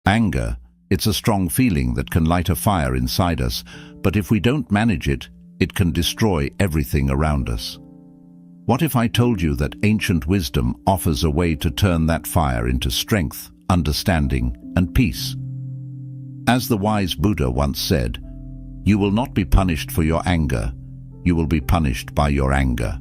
Anger, it's a strong feeling that can light a fire inside us, but if we don't manage it, it can destroy everything around us. What if I told you that ancient wisdom offers a way to turn that fire into strength, understanding, and peace? As the wise Buddha once said, "You will not be punished for your anger, you will be punished by your anger."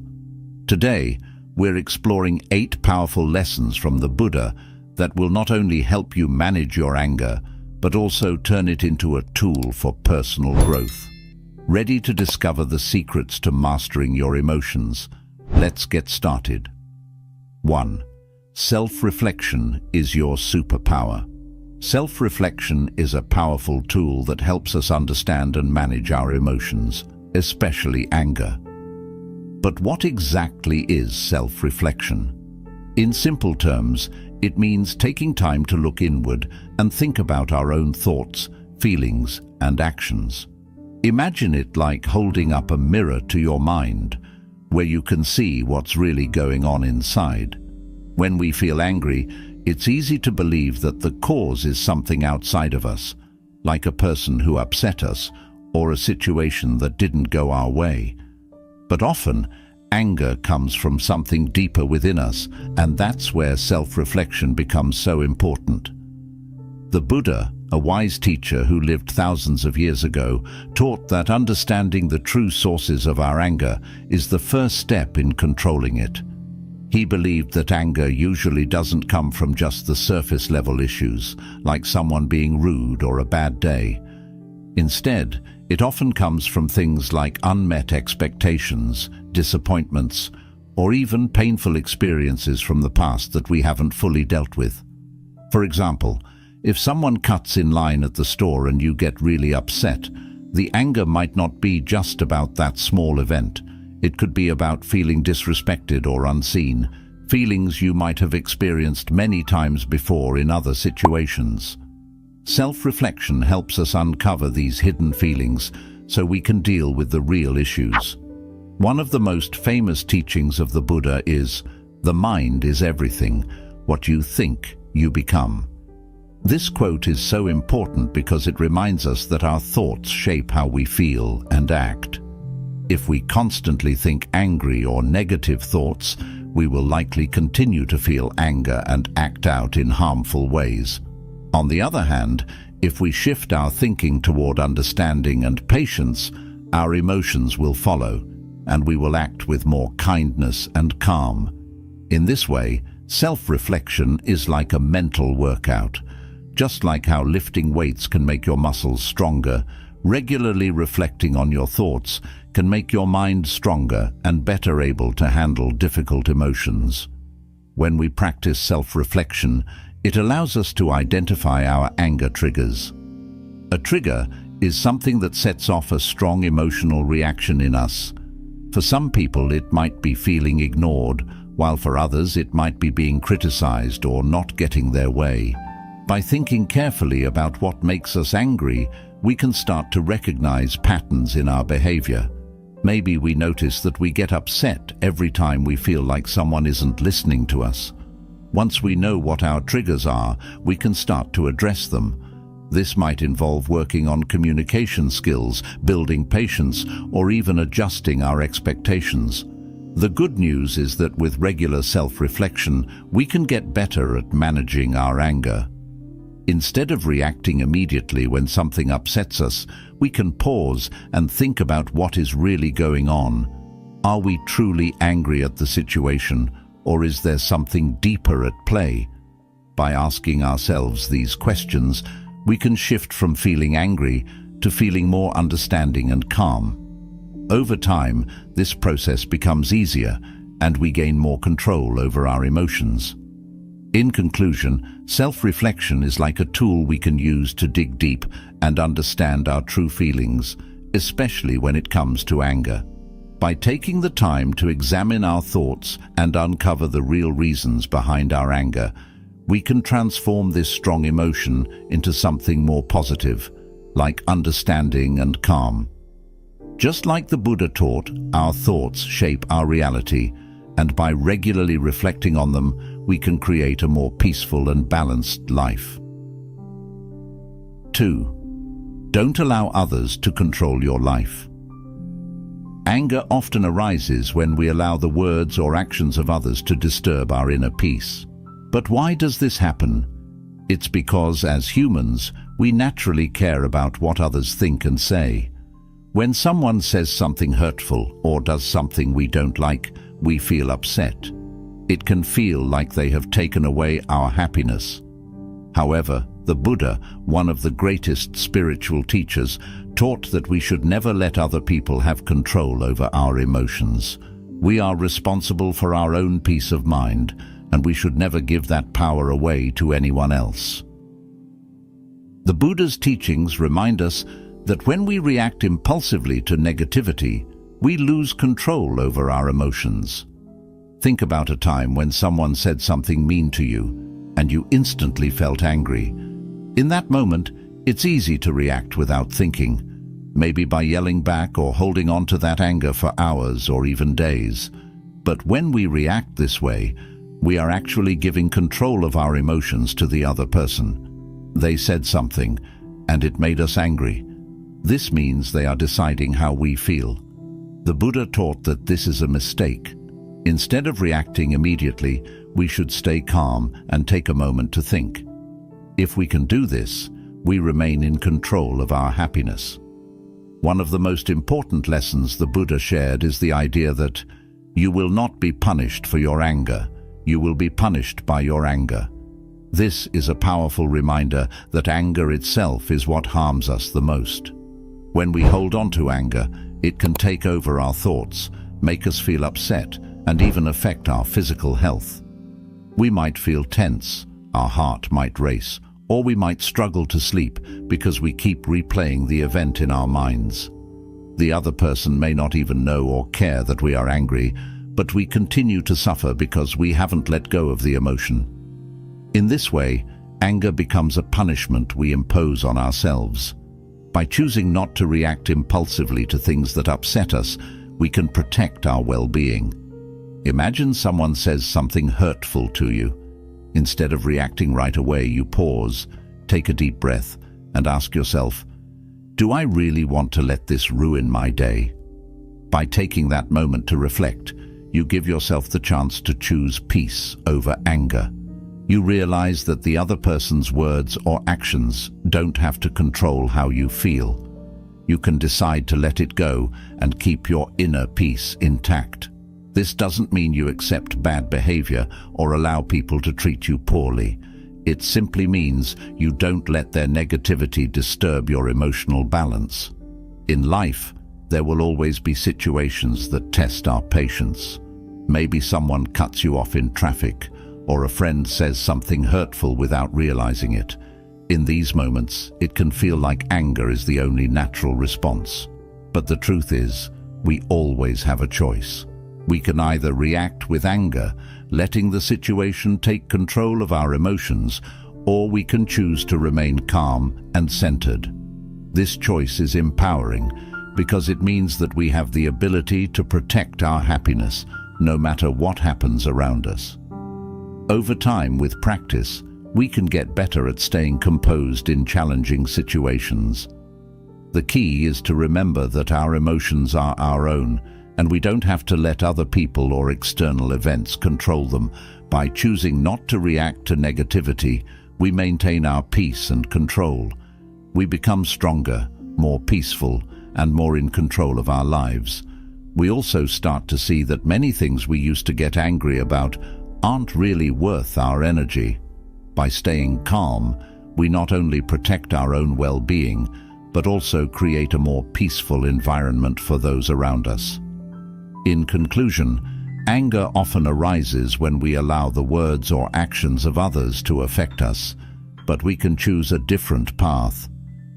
Today, we're exploring 8 powerful lessons from the Buddha that will not only help you manage your anger, but also turn it into a tool for personal growth. Ready to discover the secrets to mastering your emotions? Let's get started. 1. Self-reflection is your superpower. Self-reflection is a powerful tool that helps us understand and manage our emotions, especially anger. But what exactly is self-reflection? In simple terms, it means taking time to look inward and think about our own thoughts, feelings, and actions. Imagine it like holding up a mirror to your mind, where you can see what's really going on inside. When we feel angry, it's easy to believe that the cause is something outside of us, like a person who upset us or a situation that didn't go our way. But often, anger comes from something deeper within us, and that's where self-reflection becomes so important. The Buddha, a wise teacher who lived thousands of years ago, taught that understanding the true sources of our anger is the first step in controlling it. He believed that anger usually doesn't come from just the surface-level issues, like someone being rude or a bad day. Instead, it often comes from things like unmet expectations, disappointments, or even painful experiences from the past that we haven't fully dealt with. For example, if someone cuts in line at the store and you get really upset, the anger might not be just about that small event. It could be about feeling disrespected or unseen, feelings you might have experienced many times before in other situations. Self-reflection helps us uncover these hidden feelings so we can deal with the real issues. One of the most famous teachings of the Buddha is, "The mind is everything. What you think, you become." This quote is so important because it reminds us that our thoughts shape how we feel and act. If we constantly think angry or negative thoughts, we will likely continue to feel anger and act out in harmful ways. On the other hand, if we shift our thinking toward understanding and patience, our emotions will follow, and we will act with more kindness and calm. In this way, self-reflection is like a mental workout. Just like how lifting weights can make your muscles stronger, regularly reflecting on your thoughts can make your mind stronger and better able to handle difficult emotions. When we practice self-reflection, it allows us to identify our anger triggers. A trigger is something that sets off a strong emotional reaction in us. For some people, it might be feeling ignored, while for others it might be being criticized or not getting their way. By thinking carefully about what makes us angry, we can start to recognize patterns in our behavior. Maybe we notice that we get upset every time we feel like someone isn't listening to us. Once we know what our triggers are, we can start to address them. This might involve working on communication skills, building patience, or even adjusting our expectations. The good news is that with regular self-reflection, we can get better at managing our anger. Instead of reacting immediately when something upsets us, we can pause and think about what is really going on. Are we truly angry at the situation, or is there something deeper at play? By asking ourselves these questions, we can shift from feeling angry to feeling more understanding and calm. Over time, this process becomes easier, and we gain more control over our emotions. In conclusion, self-reflection is like a tool we can use to dig deep and understand our true feelings, especially when it comes to anger. By taking the time to examine our thoughts and uncover the real reasons behind our anger, we can transform this strong emotion into something more positive, like understanding and calm. Just like the Buddha taught, our thoughts shape our reality, and by regularly reflecting on them, we can create a more peaceful and balanced life. 2. Don't allow others to control your life. Anger often arises when we allow the words or actions of others to disturb our inner peace. But why does this happen? It's because, as humans, we naturally care about what others think and say. When someone says something hurtful or does something we don't like, we feel upset. It can feel like they have taken away our happiness. However, the Buddha, one of the greatest spiritual teachers, taught that we should never let other people have control over our emotions. We are responsible for our own peace of mind, and we should never give that power away to anyone else. The Buddha's teachings remind us that when we react impulsively to negativity, we lose control over our emotions. Think about a time when someone said something mean to you, and you instantly felt angry. In that moment, it's easy to react without thinking, maybe by yelling back or holding on to that anger for hours or even days. But when we react this way, we are actually giving control of our emotions to the other person. They said something, and it made us angry. This means they are deciding how we feel. The Buddha taught that this is a mistake. Instead of reacting immediately, we should stay calm and take a moment to think. If we can do this, we remain in control of our happiness. One of the most important lessons the Buddha shared is the idea that you will not be punished for your anger. You will be punished by your anger. This is a powerful reminder that anger itself is what harms us the most. When we hold on to anger, it can take over our thoughts, make us feel upset, and even affect our physical health. We might feel tense, our heart might race, or we might struggle to sleep because we keep replaying the event in our minds. The other person may not even know or care that we are angry, but we continue to suffer because we haven't let go of the emotion. In this way, anger becomes a punishment we impose on ourselves. By choosing not to react impulsively to things that upset us, we can protect our well-being. Imagine someone says something hurtful to you. Instead of reacting right away, you pause, take a deep breath, and ask yourself, do I really want to let this ruin my day? By taking that moment to reflect, you give yourself the chance to choose peace over anger. You realize that the other person's words or actions don't have to control how you feel. You can decide to let it go and keep your inner peace intact. This doesn't mean you accept bad behavior or allow people to treat you poorly. It simply means you don't let their negativity disturb your emotional balance. In life, there will always be situations that test our patience. Maybe someone cuts you off in traffic, or a friend says something hurtful without realizing it. In these moments, it can feel like anger is the only natural response. But the truth is, we always have a choice. We can either react with anger, letting the situation take control of our emotions, or we can choose to remain calm and centered. This choice is empowering because it means that we have the ability to protect our happiness, no matter what happens around us. Over time, with practice, we can get better at staying composed in challenging situations. The key is to remember that our emotions are our own, and we don't have to let other people or external events control them. By choosing not to react to negativity, we maintain our peace and control. We become stronger, more peaceful, and more in control of our lives. We also start to see that many things we used to get angry about aren't really worth our energy. By staying calm, we not only protect our own well-being, but also create a more peaceful environment for those around us. In conclusion, anger often arises when we allow the words or actions of others to affect us, but we can choose a different path.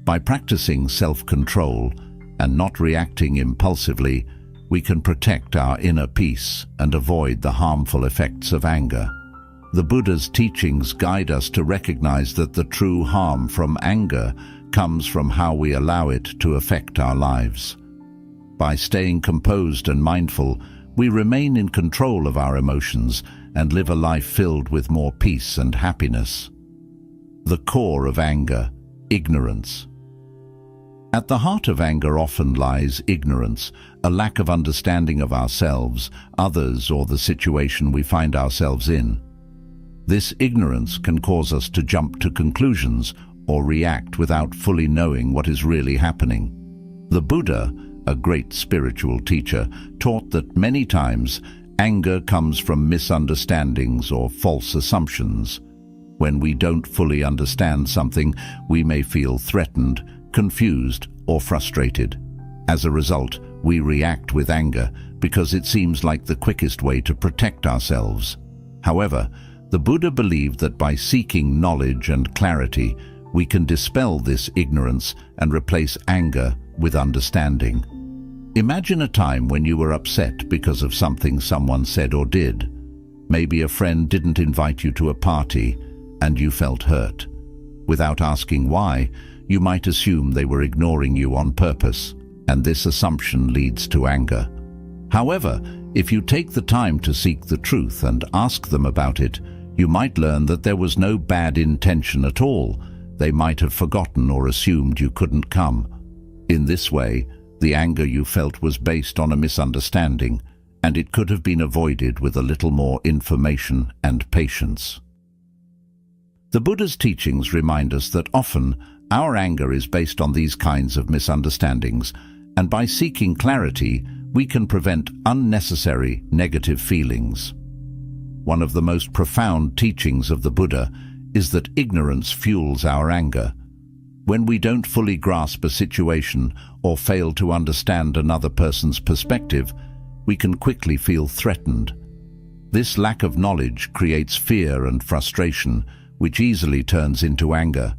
By practicing self-control and not reacting impulsively, we can protect our inner peace and avoid the harmful effects of anger. The Buddha's teachings guide us to recognize that the true harm from anger comes from how we allow it to affect our lives. By staying composed and mindful, we remain in control of our emotions and live a life filled with more peace and happiness. The core of anger, Ignorance. At the heart of anger often lies ignorance, a lack of understanding of ourselves, others, or the situation we find ourselves in. This ignorance can cause us to jump to conclusions or react without fully knowing what is really happening. The Buddha, a great spiritual teacher, taught that many times anger comes from misunderstandings or false assumptions. When we don't fully understand something, we may feel threatened, confused, or frustrated. As a result, we react with anger because it seems like the quickest way to protect ourselves. However, the Buddha believed that by seeking knowledge and clarity, we can dispel this ignorance and replace anger with understanding. Imagine a time when you were upset because of something someone said or did. Maybe a friend didn't invite you to a party and you felt hurt. Without asking why, you might assume they were ignoring you on purpose, and this assumption leads to anger. However, if you take the time to seek the truth and ask them about it, you might learn that there was no bad intention at all. They might have forgotten or assumed you couldn't come. In this way, the anger you felt was based on a misunderstanding, and it could have been avoided with a little more information and patience. The Buddha's teachings remind us that often our anger is based on these kinds of misunderstandings, and by seeking clarity, we can prevent unnecessary negative feelings. One of the most profound teachings of the Buddha is that ignorance fuels our anger. When we don't fully grasp a situation or fail to understand another person's perspective, we can quickly feel threatened. This lack of knowledge creates fear and frustration, which easily turns into anger.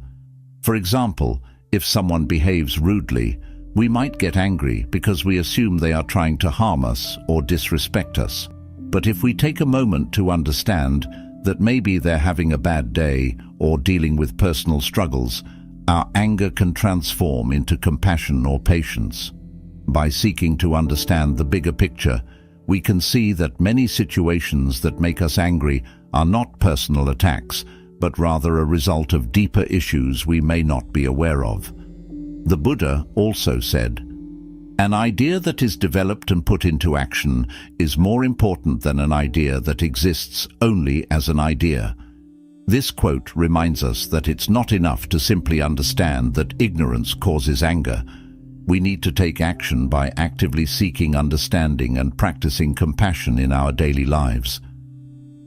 For example, if someone behaves rudely, we might get angry because we assume they are trying to harm us or disrespect us. But if we take a moment to understand that maybe they're having a bad day or dealing with personal struggles, our anger can transform into compassion or patience. By seeking to understand the bigger picture, we can see that many situations that make us angry are not personal attacks, but rather a result of deeper issues we may not be aware of. The Buddha also said, "An idea that is developed and put into action is more important than an idea that exists only as an idea." This quote reminds us that it's not enough to simply understand that ignorance causes anger. We need to take action by actively seeking understanding and practicing compassion in our daily lives.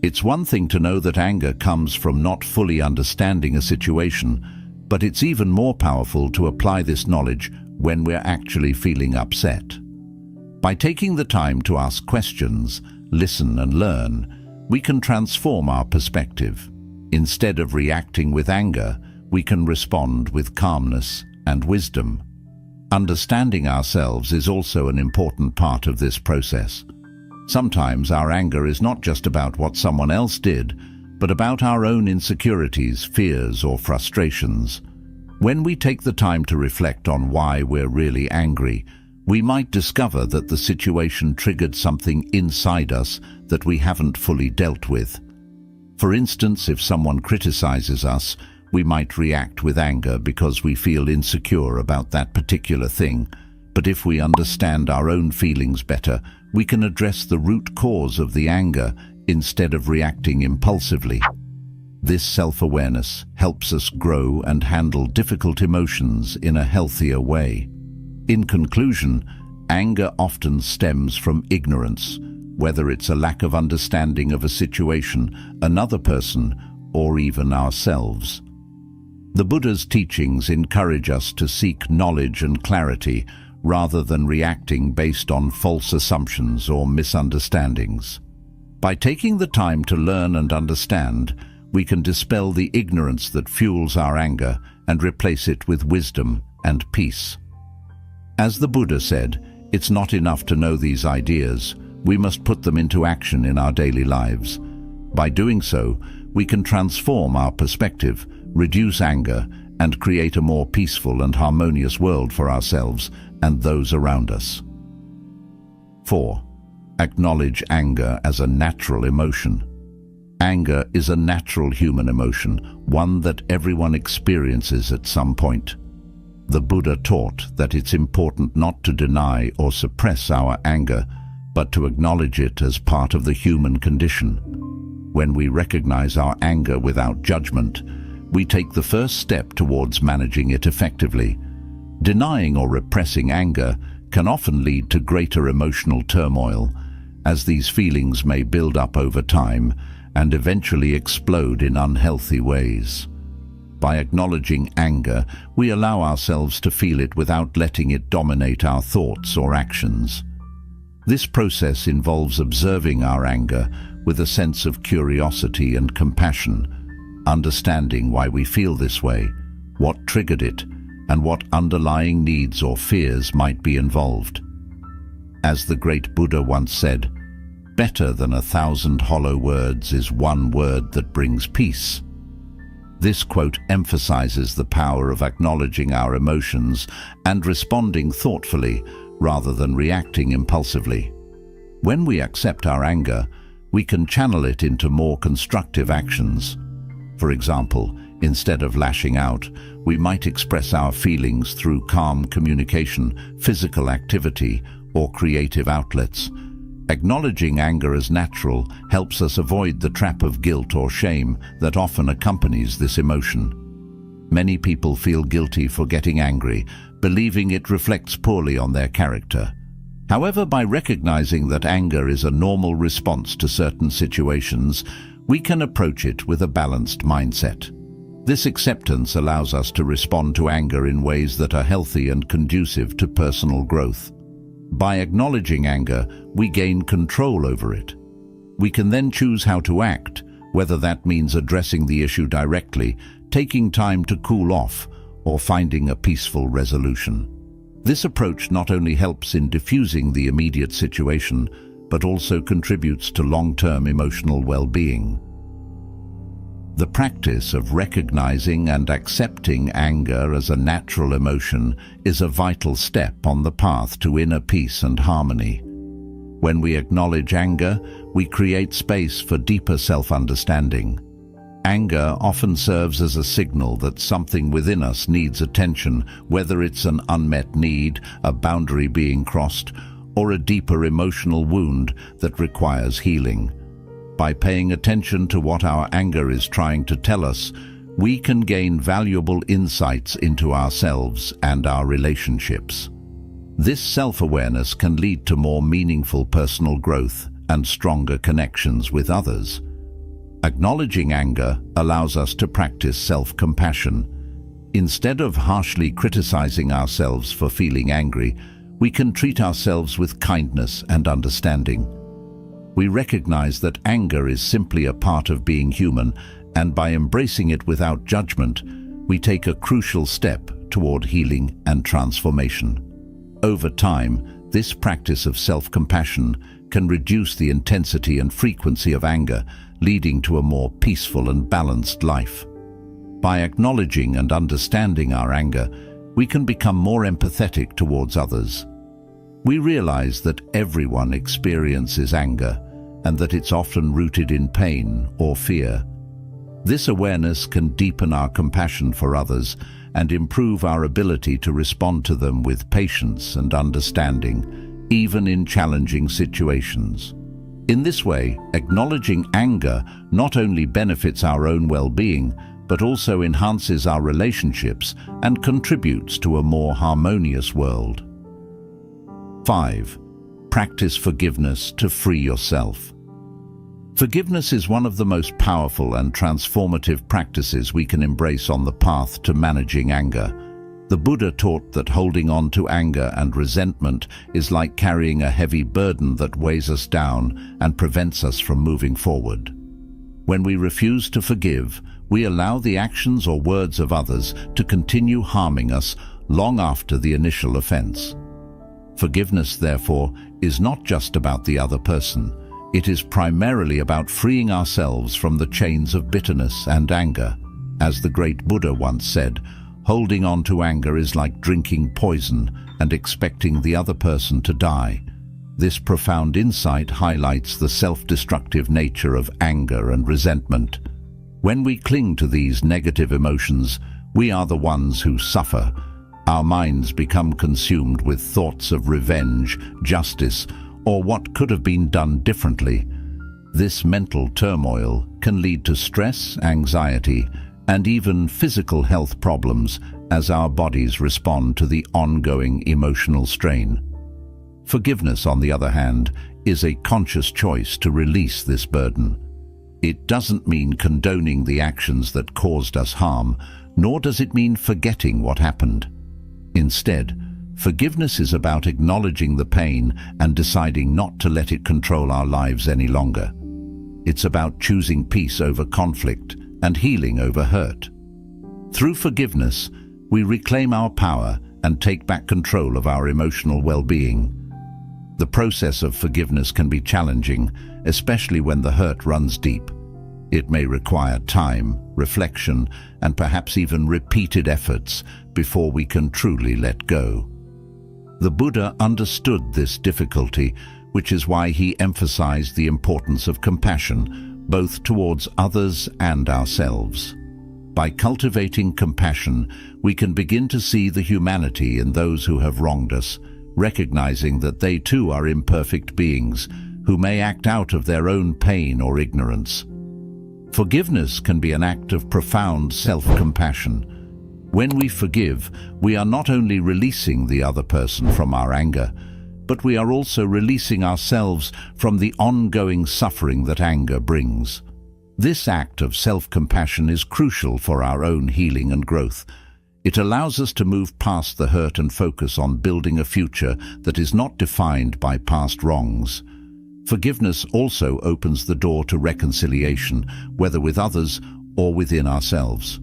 It's one thing to know that anger comes from not fully understanding a situation, but it's even more powerful to apply this knowledge when we're actually feeling upset. By taking the time to ask questions, listen and learn, we can transform our perspective. Instead of reacting with anger, we can respond with calmness and wisdom. Understanding ourselves is also an important part of this process. Sometimes our anger is not just about what someone else did, but about our own insecurities, fears, or frustrations. When we take the time to reflect on why we're really angry, we might discover that the situation triggered something inside us that we haven't fully dealt with. For instance, if someone criticizes us, we might react with anger because we feel insecure about that particular thing. But if we understand our own feelings better, we can address the root cause of the anger instead of reacting impulsively. This self-awareness helps us grow and handle difficult emotions in a healthier way. In conclusion, anger often stems from ignorance, whether it's a lack of understanding of a situation, another person, or even ourselves. The Buddha's teachings encourage us to seek knowledge and clarity rather than reacting based on false assumptions or misunderstandings. By taking the time to learn and understand, we can dispel the ignorance that fuels our anger and replace it with wisdom and peace. As the Buddha said, it's not enough to know these ideas, we must put them into action in our daily lives. By doing so, we can transform our perspective, reduce anger, and create a more peaceful and harmonious world for ourselves and those around us. 4. Acknowledge anger as a natural emotion. Anger is a natural human emotion, one that everyone experiences at some point. The Buddha taught that it's important not to deny or suppress our anger, but to acknowledge it as part of the human condition. When we recognize our anger without judgment, we take the first step towards managing it effectively. Denying or repressing anger can often lead to greater emotional turmoil, as these feelings may build up over time and eventually explode in unhealthy ways. By acknowledging anger, we allow ourselves to feel it without letting it dominate our thoughts or actions. This process involves observing our anger with a sense of curiosity and compassion, understanding why we feel this way, what triggered it, and what underlying needs or fears might be involved. As the great Buddha once said, "Better than 1,000 hollow words is one word that brings peace." This quote emphasizes the power of acknowledging our emotions and responding thoughtfully rather than reacting impulsively. When we accept our anger, we can channel it into more constructive actions. For example, instead of lashing out, we might express our feelings through calm communication, physical activity, or creative outlets. Acknowledging anger as natural helps us avoid the trap of guilt or shame that often accompanies this emotion. Many people feel guilty for getting angry, believing it reflects poorly on their character. However, by recognizing that anger is a normal response to certain situations, we can approach it with a balanced mindset. This acceptance allows us to respond to anger in ways that are healthy and conducive to personal growth. By acknowledging anger, we gain control over it. We can then choose how to act, whether that means addressing the issue directly, taking time to cool off, or finding a peaceful resolution. This approach not only helps in diffusing the immediate situation, but also contributes to long-term emotional well-being. The practice of recognizing and accepting anger as a natural emotion is a vital step on the path to inner peace and harmony. When we acknowledge anger, we create space for deeper self-understanding. Anger often serves as a signal that something within us needs attention, whether it's an unmet need, a boundary being crossed, or a deeper emotional wound that requires healing. By paying attention to what our anger is trying to tell us, we can gain valuable insights into ourselves and our relationships. This self-awareness can lead to more meaningful personal growth and stronger connections with others. Acknowledging anger allows us to practice self-compassion. Instead of harshly criticizing ourselves for feeling angry, we can treat ourselves with kindness and understanding. We recognize that anger is simply a part of being human, and by embracing it without judgment, we take a crucial step toward healing and transformation. Over time, this practice of self-compassion can reduce the intensity and frequency of anger, leading to a more peaceful and balanced life. By acknowledging and understanding our anger, we can become more empathetic towards others. We realize that everyone experiences anger and that it's often rooted in pain or fear. This awareness can deepen our compassion for others and improve our ability to respond to them with patience and understanding, even in challenging situations. In this way, acknowledging anger not only benefits our own well-being, but also enhances our relationships and contributes to a more harmonious world. 5. Practice forgiveness to free yourself. Forgiveness is one of the most powerful and transformative practices we can embrace on the path to managing anger. The Buddha taught that holding on to anger and resentment is like carrying a heavy burden that weighs us down and prevents us from moving forward. When we refuse to forgive, we allow the actions or words of others to continue harming us long after the initial offense. Forgiveness, therefore, is not just about the other person. It is primarily about freeing ourselves from the chains of bitterness and anger. As the great Buddha once said, holding on to anger is like drinking poison and expecting the other person to die. This profound insight highlights the self-destructive nature of anger and resentment. When we cling to these negative emotions, we are the ones who suffer. Our minds become consumed with thoughts of revenge, justice, or what could have been done differently. This mental turmoil can lead to stress, anxiety, and even physical health problems as our bodies respond to the ongoing emotional strain. Forgiveness, on the other hand, is a conscious choice to release this burden. It doesn't mean condoning the actions that caused us harm, nor does it mean forgetting what happened. Instead, forgiveness is about acknowledging the pain and deciding not to let it control our lives any longer. It's about choosing peace over conflict and healing over hurt. Through forgiveness, we reclaim our power and take back control of our emotional well-being. The process of forgiveness can be challenging, especially when the hurt runs deep. It may require time, reflection, and perhaps even repeated efforts before we can truly let go. The Buddha understood this difficulty, which is why he emphasized the importance of compassion, both towards others and ourselves. By cultivating compassion, we can begin to see the humanity in those who have wronged us, recognizing that they too are imperfect beings who may act out of their own pain or ignorance. Forgiveness can be an act of profound self-compassion. When we forgive, we are not only releasing the other person from our anger, but we are also releasing ourselves from the ongoing suffering that anger brings. This act of self-compassion is crucial for our own healing and growth. It allows us to move past the hurt and focus on building a future that is not defined by past wrongs. Forgiveness also opens the door to reconciliation, whether with others or within ourselves.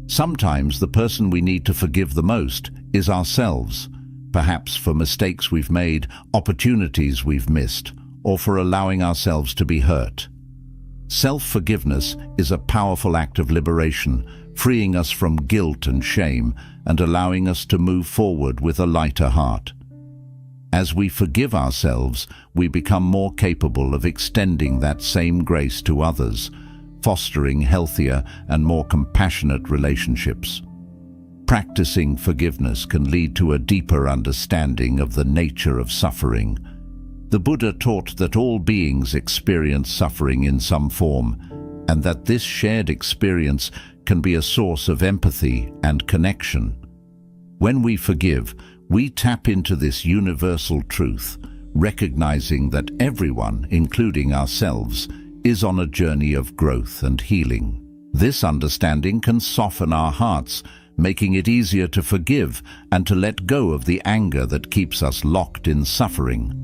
Sometimes the person we need to forgive the most is ourselves, perhaps for mistakes we've made, opportunities we've missed, or for allowing ourselves to be hurt. Self-forgiveness is a powerful act of liberation, freeing us from guilt and shame and allowing us to move forward with a lighter heart. As we forgive ourselves, we become more capable of extending that same grace to others, fostering healthier and more compassionate relationships. Practicing forgiveness can lead to a deeper understanding of the nature of suffering. The Buddha taught that all beings experience suffering in some form, and that this shared experience can be a source of empathy and connection. When we forgive, we tap into this universal truth, recognizing that everyone, including ourselves, is on a journey of growth and healing. This understanding can soften our hearts, making it easier to forgive and to let go of the anger that keeps us locked in suffering.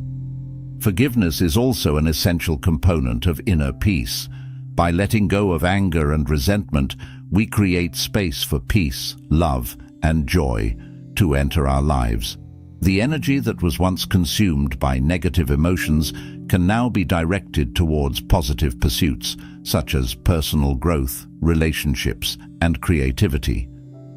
Forgiveness is also an essential component of inner peace. By letting go of anger and resentment, we create space for peace, love, and joy to enter our lives. The energy that was once consumed by negative emotions can now be directed towards positive pursuits, such as personal growth, relationships, and creativity.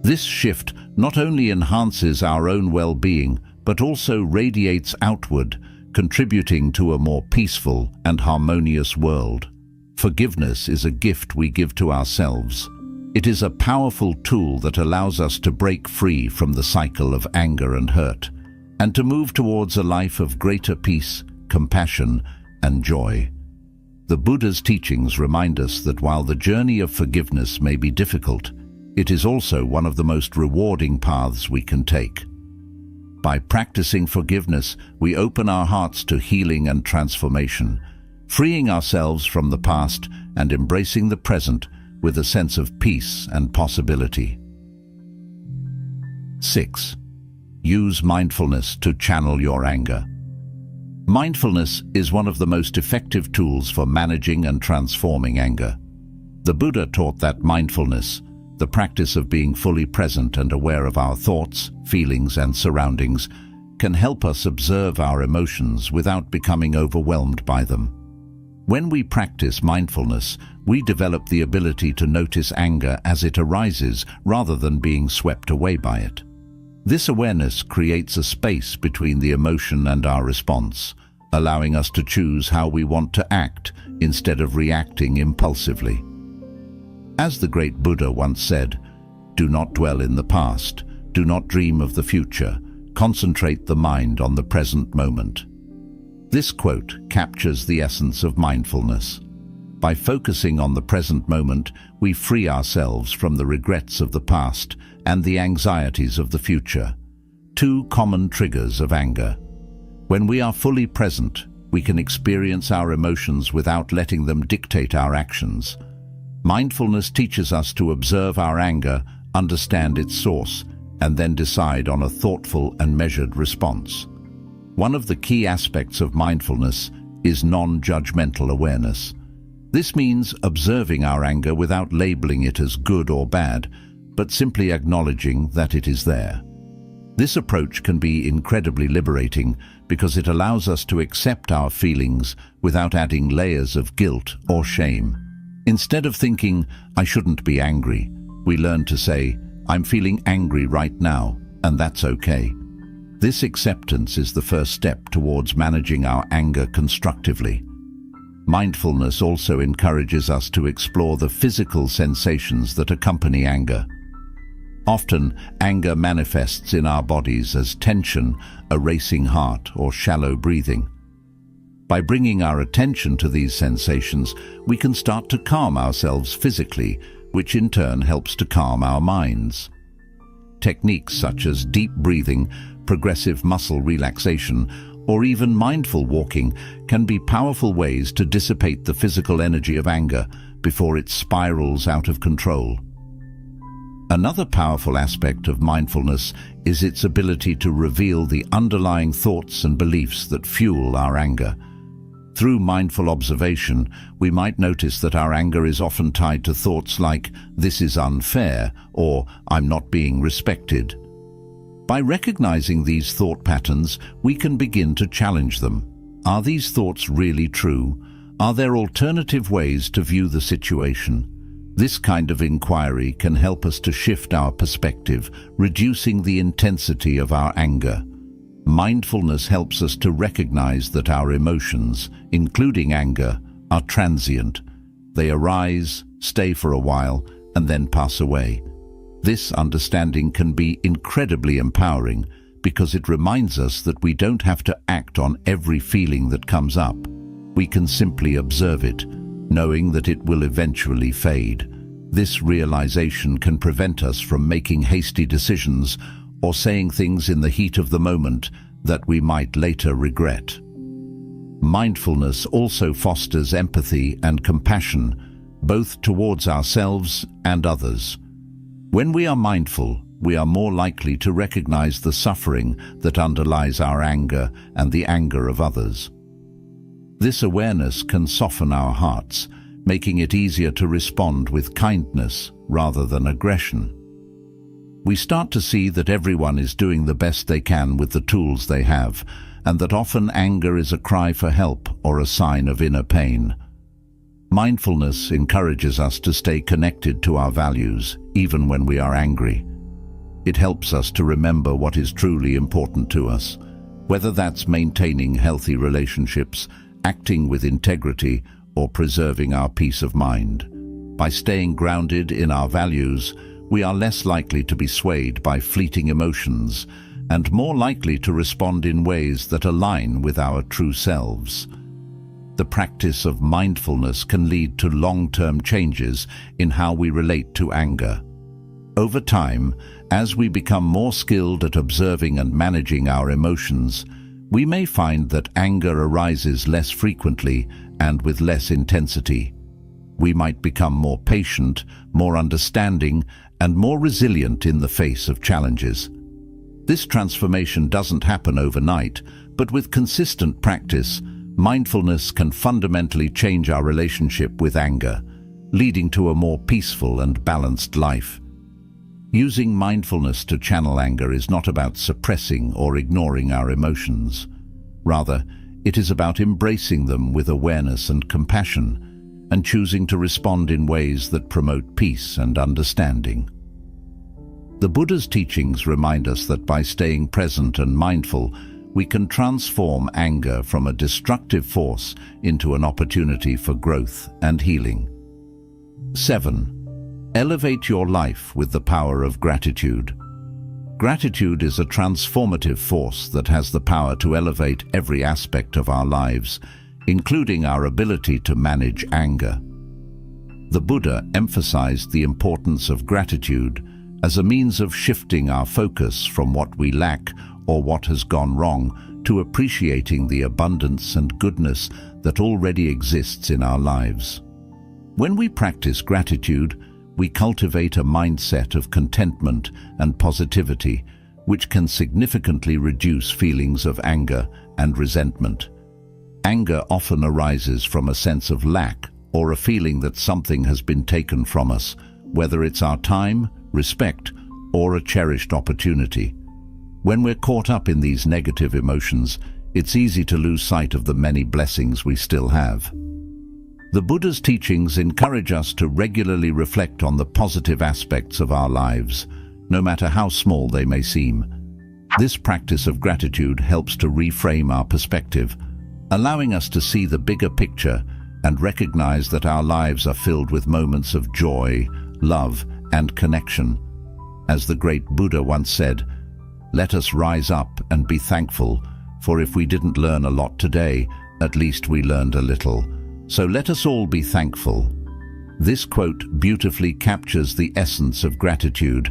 This shift not only enhances our own well-being, but also radiates outward, contributing to a more peaceful and harmonious world. Forgiveness is a gift we give to ourselves. It is a powerful tool that allows us to break free from the cycle of anger and hurt, and to move towards a life of greater peace, compassion, and joy. The Buddha's teachings remind us that while the journey of forgiveness may be difficult, it is also one of the most rewarding paths we can take. By practicing forgiveness, we open our hearts to healing and transformation, freeing ourselves from the past and embracing the present with a sense of peace and possibility. 6. Use mindfulness to channel your anger. Mindfulness is one of the most effective tools for managing and transforming anger. The Buddha taught that mindfulness, the practice of being fully present and aware of our thoughts, feelings, and surroundings, can help us observe our emotions without becoming overwhelmed by them. When we practice mindfulness, we develop the ability to notice anger as it arises rather than being swept away by it. This awareness creates a space between the emotion and our response, allowing us to choose how we want to act instead of reacting impulsively. As the great Buddha once said, "Do not dwell in the past, do not dream of the future, concentrate the mind on the present moment." This quote captures the essence of mindfulness. By focusing on the present moment, we free ourselves from the regrets of the past and the anxieties of the future, two common triggers of anger. When we are fully present, we can experience our emotions without letting them dictate our actions. Mindfulness teaches us to observe our anger, understand its source, and then decide on a thoughtful and measured response. One of the key aspects of mindfulness is non-judgmental awareness. This means observing our anger without labeling it as good or bad, but simply acknowledging that it is there. This approach can be incredibly liberating because it allows us to accept our feelings without adding layers of guilt or shame. Instead of thinking, "I shouldn't be angry," we learn to say, "I'm feeling angry right now, and that's okay." This acceptance is the first step towards managing our anger constructively. Mindfulness also encourages us to explore the physical sensations that accompany anger. Often, anger manifests in our bodies as tension, a racing heart, or shallow breathing. By bringing our attention to these sensations, we can start to calm ourselves physically, which in turn helps to calm our minds. Techniques such as deep breathing, progressive muscle relaxation, or even mindful walking can be powerful ways to dissipate the physical energy of anger before it spirals out of control. Another powerful aspect of mindfulness is its ability to reveal the underlying thoughts and beliefs that fuel our anger. Through mindful observation, we might notice that our anger is often tied to thoughts like, "This is unfair," or "I'm not being respected." By recognizing these thought patterns, we can begin to challenge them. Are these thoughts really true? Are there alternative ways to view the situation? This kind of inquiry can help us to shift our perspective, reducing the intensity of our anger. Mindfulness helps us to recognize that our emotions, including anger, are transient. They arise, stay for a while, and then pass away. This understanding can be incredibly empowering because it reminds us that we don't have to act on every feeling that comes up. We can simply observe it, knowing that it will eventually fade. This realization can prevent us from making hasty decisions or saying things in the heat of the moment that we might later regret. Mindfulness also fosters empathy and compassion, both towards ourselves and others. When we are mindful, we are more likely to recognize the suffering that underlies our anger and the anger of others. This awareness can soften our hearts, making it easier to respond with kindness rather than aggression. We start to see that everyone is doing the best they can with the tools they have, and that often anger is a cry for help or a sign of inner pain. Mindfulness encourages us to stay connected to our values, even when we are angry. It helps us to remember what is truly important to us, whether that's maintaining healthy relationships, acting with integrity, or preserving our peace of mind. By staying grounded in our values, we are less likely to be swayed by fleeting emotions and more likely to respond in ways that align with our true selves. The practice of mindfulness can lead to long-term changes in how we relate to anger. Over time, as we become more skilled at observing and managing our emotions, we may find that anger arises less frequently and with less intensity. We might become more patient, more understanding, and more resilient in the face of challenges. This transformation doesn't happen overnight, but with consistent practice, mindfulness can fundamentally change our relationship with anger, leading to a more peaceful and balanced life. Using mindfulness to channel anger is not about suppressing or ignoring our emotions. Rather, it is about embracing them with awareness and compassion, and choosing to respond in ways that promote peace and understanding. The Buddha's teachings remind us that by staying present and mindful, we can transform anger from a destructive force into an opportunity for growth and healing. 7. Elevate your life with the power of gratitude. Gratitude is a transformative force that has the power to elevate every aspect of our lives, including our ability to manage anger. The Buddha emphasized the importance of gratitude as a means of shifting our focus from what we lack or what has gone wrong to appreciating the abundance and goodness that already exists in our lives. When we practice gratitude, we cultivate a mindset of contentment and positivity, which can significantly reduce feelings of anger and resentment. Anger often arises from a sense of lack or a feeling that something has been taken from us, whether it's our time, respect, or a cherished opportunity. When we're caught up in these negative emotions, it's easy to lose sight of the many blessings we still have. The Buddha's teachings encourage us to regularly reflect on the positive aspects of our lives, no matter how small they may seem. This practice of gratitude helps to reframe our perspective, allowing us to see the bigger picture and recognize that our lives are filled with moments of joy, love, and connection. As the great Buddha once said, "Let us rise up and be thankful, for if we didn't learn a lot today, at least we learned a little. So let us all be thankful." This quote beautifully captures the essence of gratitude.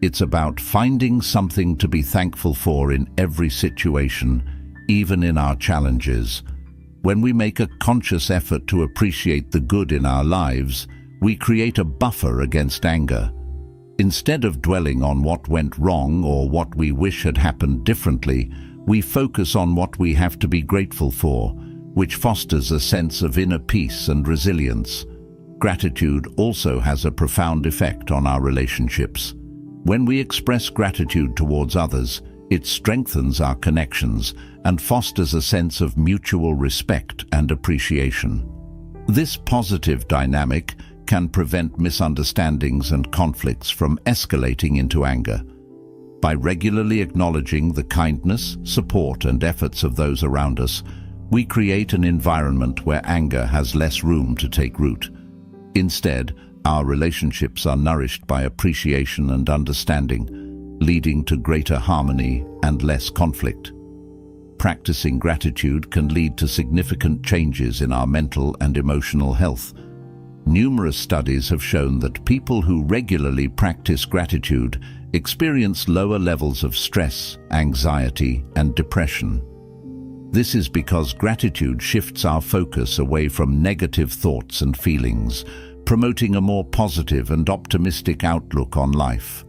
It's about finding something to be thankful for in every situation, even in our challenges. When we make a conscious effort to appreciate the good in our lives, we create a buffer against anger. Instead of dwelling on what went wrong or what we wish had happened differently, we focus on what we have to be grateful for, which fosters a sense of inner peace and resilience. Gratitude also has a profound effect on our relationships. When we express gratitude towards others, it strengthens our connections and fosters a sense of mutual respect and appreciation. This positive dynamic can prevent misunderstandings and conflicts from escalating into anger. By regularly acknowledging the kindness, support, and efforts of those around us, we create an environment where anger has less room to take root. Instead, our relationships are nourished by appreciation and understanding, leading to greater harmony and less conflict. Practicing gratitude can lead to significant changes in our mental and emotional health. Numerous studies have shown that people who regularly practice gratitude experience lower levels of stress, anxiety, and depression. This is because gratitude shifts our focus away from negative thoughts and feelings, promoting a more positive and optimistic outlook on life.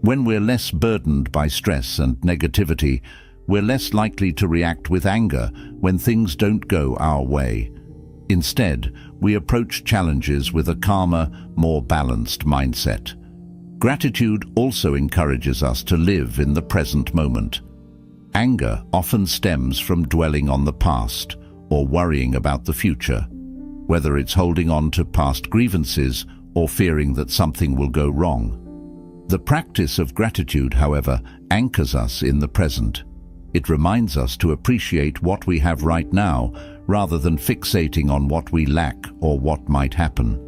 When we're less burdened by stress and negativity, we're less likely to react with anger when things don't go our way. Instead, we approach challenges with a calmer, more balanced mindset. Gratitude also encourages us to live in the present moment. Anger often stems from dwelling on the past or worrying about the future, whether it's holding on to past grievances or fearing that something will go wrong. The practice of gratitude, however, anchors us in the present. It reminds us to appreciate what we have right now rather than fixating on what we lack or what might happen.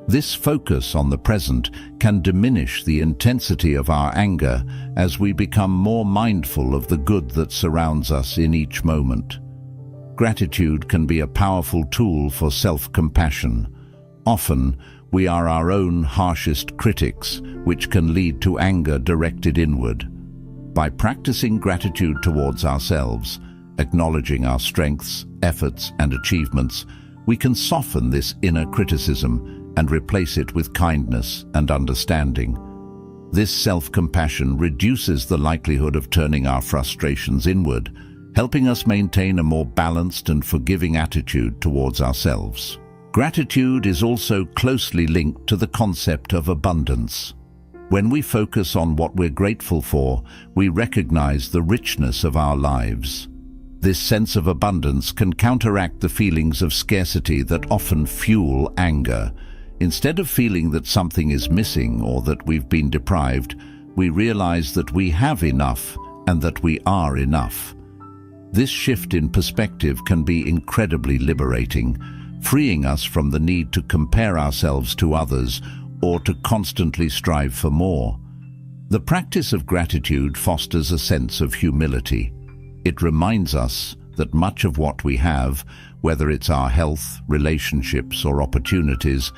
This focus on the present can diminish the intensity of our anger as we become more mindful of the good that surrounds us in each moment. Gratitude can be a powerful tool for self-compassion. Often, we are our own harshest critics, which can lead to anger directed inward. By practicing gratitude towards ourselves, acknowledging our strengths, efforts, and achievements, we can soften this inner criticism and replace it with kindness and understanding. This self-compassion reduces the likelihood of turning our frustrations inward, helping us maintain a more balanced and forgiving attitude towards ourselves. Gratitude is also closely linked to the concept of abundance. When we focus on what we're grateful for, we recognize the richness of our lives. This sense of abundance can counteract the feelings of scarcity that often fuel anger. Instead of feeling that something is missing or that we've been deprived, we realize that we have enough and that we are enough. This shift in perspective can be incredibly liberating, freeing us from the need to compare ourselves to others or to constantly strive for more. The practice of gratitude fosters a sense of humility. It reminds us that much of what we have, whether it's our health, relationships, or opportunities,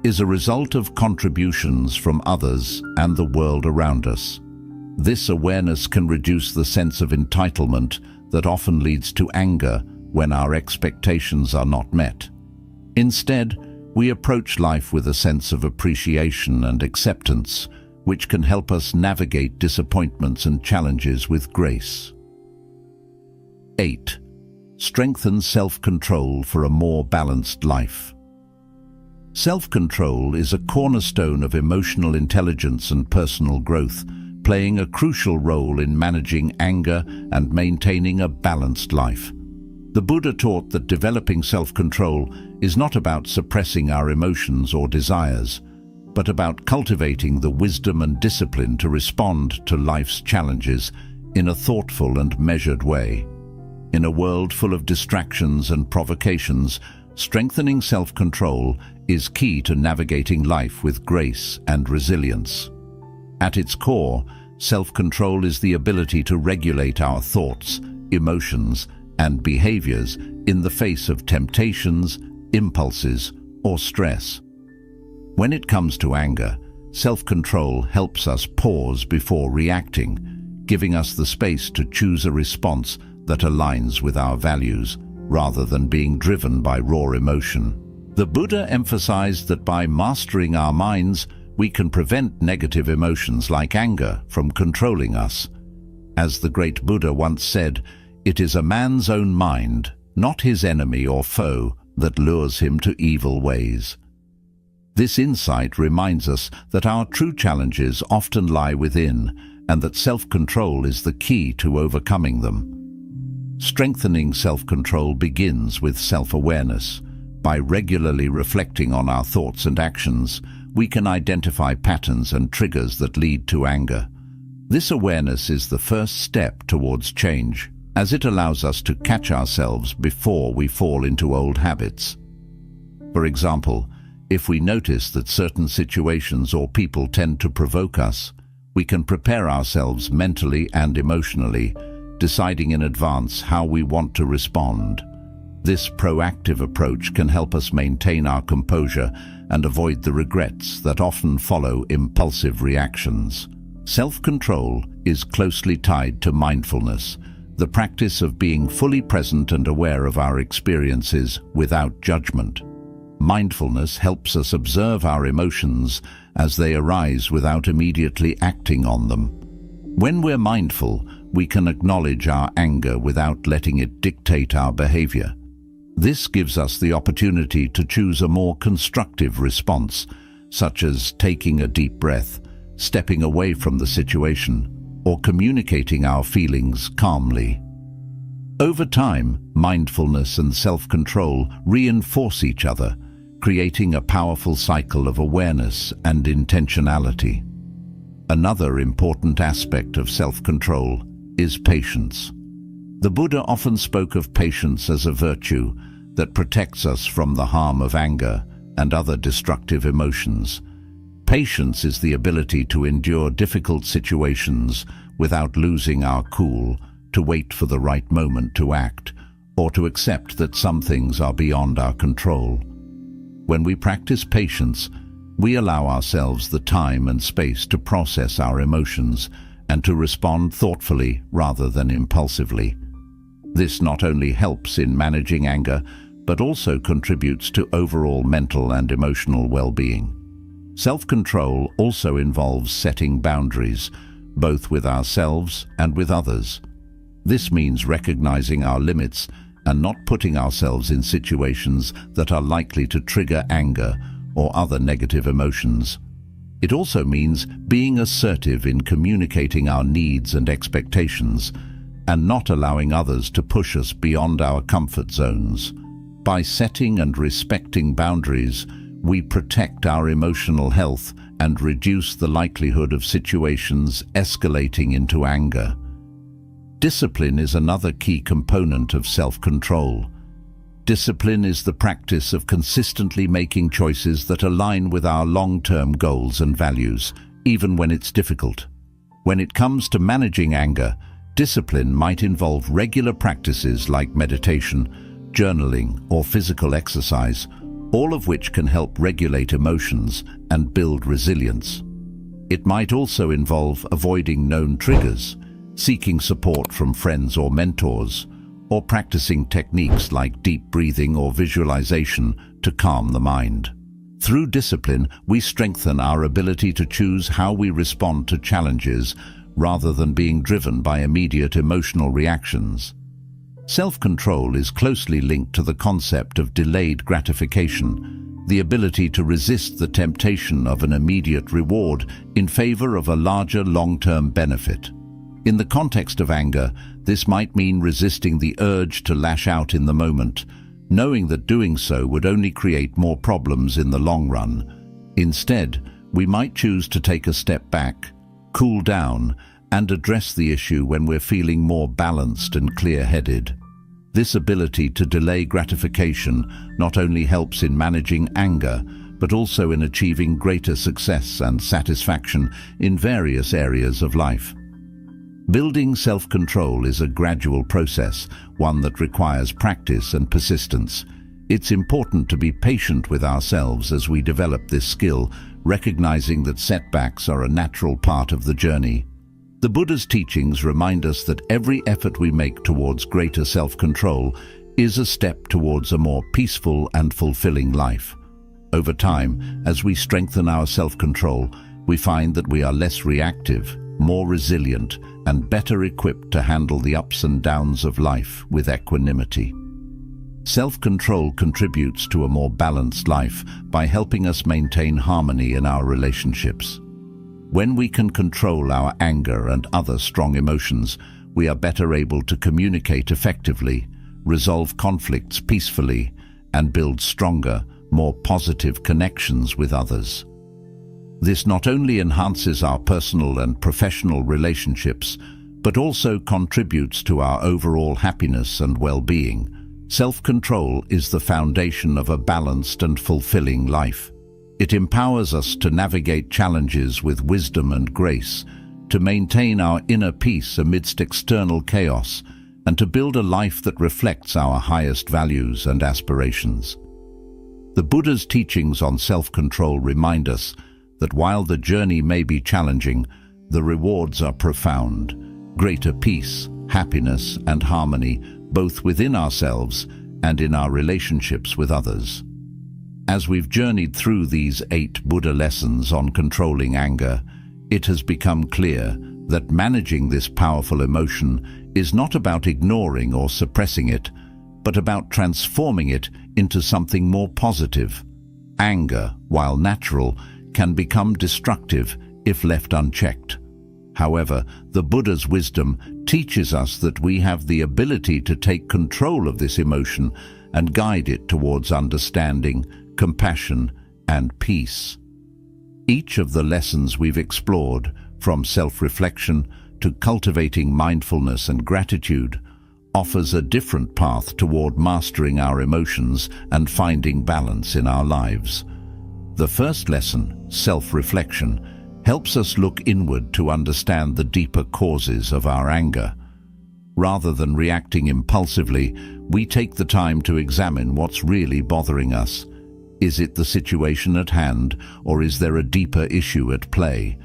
is a result of contributions from others and the world around us. This awareness can reduce the sense of entitlement that often leads to anger when our expectations are not met. Instead, we approach life with a sense of appreciation and acceptance, which can help us navigate disappointments and challenges with grace. 8. Strengthen self-control for a more balanced life. Self-control is a cornerstone of emotional intelligence and personal growth, playing a crucial role in managing anger and maintaining a balanced life. The Buddha taught that developing self-control is not about suppressing our emotions or desires, but about cultivating the wisdom and discipline to respond to life's challenges in a thoughtful and measured way. In a world full of distractions and provocations, strengthening self-control is key to navigating life with grace and resilience. At its core, self-control is the ability to regulate our thoughts, emotions, and behaviors in the face of temptations, impulses, or stress. When it comes to anger, self-control helps us pause before reacting, giving us the space to choose a response that aligns with our values, rather than being driven by raw emotion. The Buddha emphasized that by mastering our minds, we can prevent negative emotions like anger from controlling us. As the great Buddha once said, "It is a man's own mind, not his enemy or foe, that lures him to evil ways." This insight reminds us that our true challenges often lie within, and that self-control is the key to overcoming them. Strengthening self-control begins with self-awareness. By regularly reflecting on our thoughts and actions, we can identify patterns and triggers that lead to anger. This awareness is the first step towards change, as it allows us to catch ourselves before we fall into old habits. For example, if we notice that certain situations or people tend to provoke us, we can prepare ourselves mentally and emotionally, deciding in advance how we want to respond. This proactive approach can help us maintain our composure and avoid the regrets that often follow impulsive reactions. Self-control is closely tied to mindfulness, the practice of being fully present and aware of our experiences without judgment. Mindfulness helps us observe our emotions as they arise without immediately acting on them. When we're mindful, we can acknowledge our anger without letting it dictate our behavior. This gives us the opportunity to choose a more constructive response, such as taking a deep breath, stepping away from the situation, or communicating our feelings calmly. Over time, mindfulness and self-control reinforce each other, creating a powerful cycle of awareness and intentionality. Another important aspect of self-control is patience. The Buddha often spoke of patience as a virtue that protects us from the harm of anger and other destructive emotions. Patience is the ability to endure difficult situations without losing our cool, to wait for the right moment to act, or to accept that some things are beyond our control. When we practice patience, we allow ourselves the time and space to process our emotions and to respond thoughtfully rather than impulsively. This not only helps in managing anger, but also contributes to overall mental and emotional well-being. Self-control also involves setting boundaries, both with ourselves and with others. This means recognizing our limits and not putting ourselves in situations that are likely to trigger anger or other negative emotions. It also means being assertive in communicating our needs and expectations, and not allowing others to push us beyond our comfort zones. By setting and respecting boundaries, we protect our emotional health and reduce the likelihood of situations escalating into anger. Discipline is another key component of self-control. Discipline is the practice of consistently making choices that align with our long-term goals and values, even when it's difficult. When it comes to managing anger, discipline might involve regular practices like meditation, journaling, or physical exercise, all of which can help regulate emotions and build resilience. It might also involve avoiding known triggers, seeking support from friends or mentors, or practicing techniques like deep breathing or visualization to calm the mind. Through discipline, we strengthen our ability to choose how we respond to challenges rather than being driven by immediate emotional reactions. Self-control is closely linked to the concept of delayed gratification, the ability to resist the temptation of an immediate reward in favor of a larger long-term benefit. In the context of anger, this might mean resisting the urge to lash out in the moment, knowing that doing so would only create more problems in the long run. Instead, we might choose to take a step back, cool down, and address the issue when we're feeling more balanced and clear-headed. This ability to delay gratification not only helps in managing anger, but also in achieving greater success and satisfaction in various areas of life. Building self-control is a gradual process, one that requires practice and persistence. It's important to be patient with ourselves as we develop this skill, recognizing that setbacks are a natural part of the journey. The Buddha's teachings remind us that every effort we make towards greater self-control is a step towards a more peaceful and fulfilling life. Over time, as we strengthen our self-control, we find that we are less reactive, more resilient, and better equipped to handle the ups and downs of life with equanimity. Self-control contributes to a more balanced life by helping us maintain harmony in our relationships. When we can control our anger and other strong emotions, we are better able to communicate effectively, resolve conflicts peacefully, and build stronger, more positive connections with others. This not only enhances our personal and professional relationships, but also contributes to our overall happiness and well-being. Self-control is the foundation of a balanced and fulfilling life. It empowers us to navigate challenges with wisdom and grace, to maintain our inner peace amidst external chaos, and to build a life that reflects our highest values and aspirations. The Buddha's teachings on self-control remind us that while the journey may be challenging, the rewards are profound. Greater peace, happiness, and harmony, both within ourselves and in our relationships with others. As we've journeyed through these 8 Buddha lessons on controlling anger, it has become clear that managing this powerful emotion is not about ignoring or suppressing it, but about transforming it into something more positive. Anger, while natural, can become destructive if left unchecked. However, the Buddha's wisdom teaches us that we have the ability to take control of this emotion and guide it towards understanding, compassion, and peace. Each of the lessons we've explored, from self-reflection to cultivating mindfulness and gratitude, offers a different path toward mastering our emotions and finding balance in our lives. The first lesson, self-reflection, helps us look inward to understand the deeper causes of our anger. Rather than reacting impulsively, we take the time to examine what's really bothering us. Is it the situation at hand, or is there a deeper issue at play?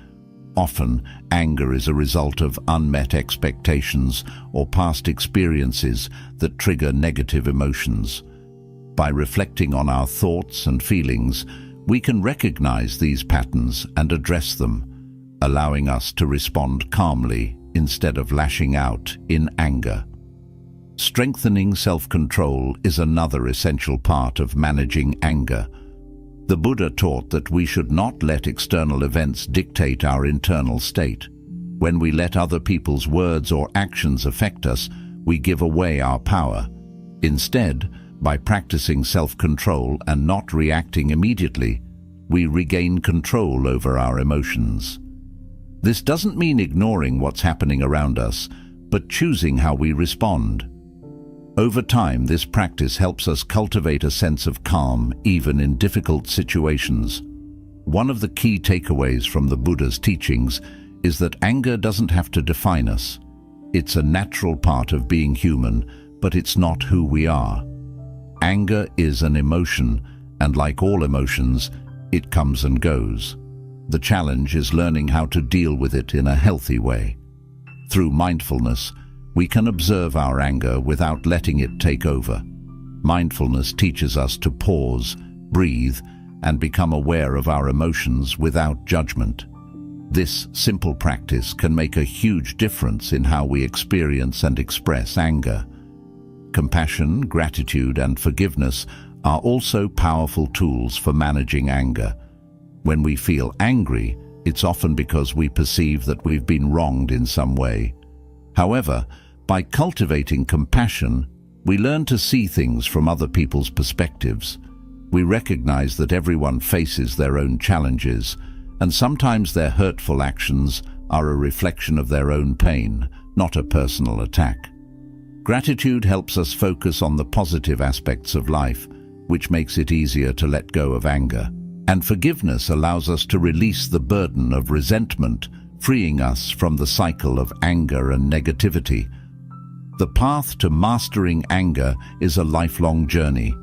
Often, anger is a result of unmet expectations or past experiences that trigger negative emotions. By reflecting on our thoughts and feelings, we can recognize these patterns and address them, allowing us to respond calmly instead of lashing out in anger. Strengthening self-control is another essential part of managing anger. The Buddha taught that we should not let external events dictate our internal state. When we let other people's words or actions affect us, we give away our power. Instead, by practicing self-control and not reacting immediately, we regain control over our emotions. This doesn't mean ignoring what's happening around us, but choosing how we respond. Over time, this practice helps us cultivate a sense of calm, even in difficult situations. One of the key takeaways from the Buddha's teachings is that anger doesn't have to define us. It's a natural part of being human, but it's not who we are. Anger is an emotion, and like all emotions, it comes and goes. The challenge is learning how to deal with it in a healthy way. Through mindfulness, we can observe our anger without letting it take over. Mindfulness teaches us to pause, breathe, and become aware of our emotions without judgment. This simple practice can make a huge difference in how we experience and express anger. Compassion, gratitude, and forgiveness are also powerful tools for managing anger. When we feel angry, it's often because we perceive that we've been wronged in some way. However, by cultivating compassion, we learn to see things from other people's perspectives. We recognize that everyone faces their own challenges, and sometimes their hurtful actions are a reflection of their own pain, not a personal attack. Gratitude helps us focus on the positive aspects of life, which makes it easier to let go of anger. And forgiveness allows us to release the burden of resentment, freeing us from the cycle of anger and negativity. The path to mastering anger is a lifelong journey.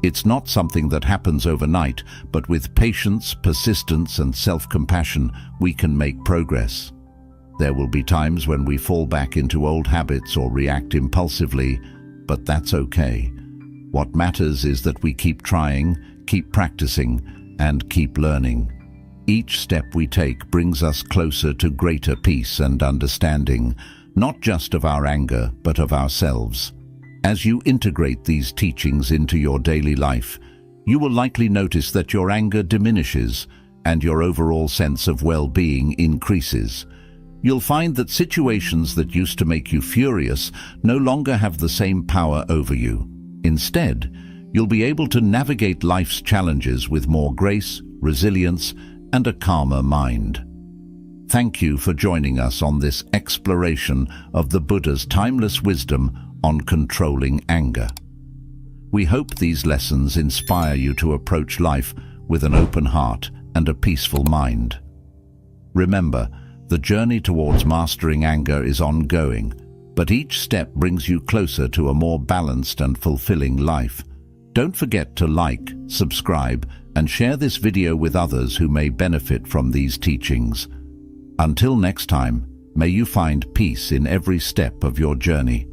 It's not something that happens overnight, but with patience, persistence, and self-compassion, we can make progress. There will be times when we fall back into old habits or react impulsively, but that's okay. What matters is that we keep trying, keep practicing, and keep learning. Each step we take brings us closer to greater peace and understanding, not just of our anger, but of ourselves. As you integrate these teachings into your daily life, you will likely notice that your anger diminishes and your overall sense of well-being increases. You'll find that situations that used to make you furious no longer have the same power over you. Instead, you'll be able to navigate life's challenges with more grace, resilience, and a calmer mind. Thank you for joining us on this exploration of the Buddha's timeless wisdom on controlling anger. We hope these lessons inspire you to approach life with an open heart and a peaceful mind. Remember, the journey towards mastering anger is ongoing, but each step brings you closer to a more balanced and fulfilling life. Don't forget to like, subscribe, and share this video with others who may benefit from these teachings. Until next time, may you find peace in every step of your journey.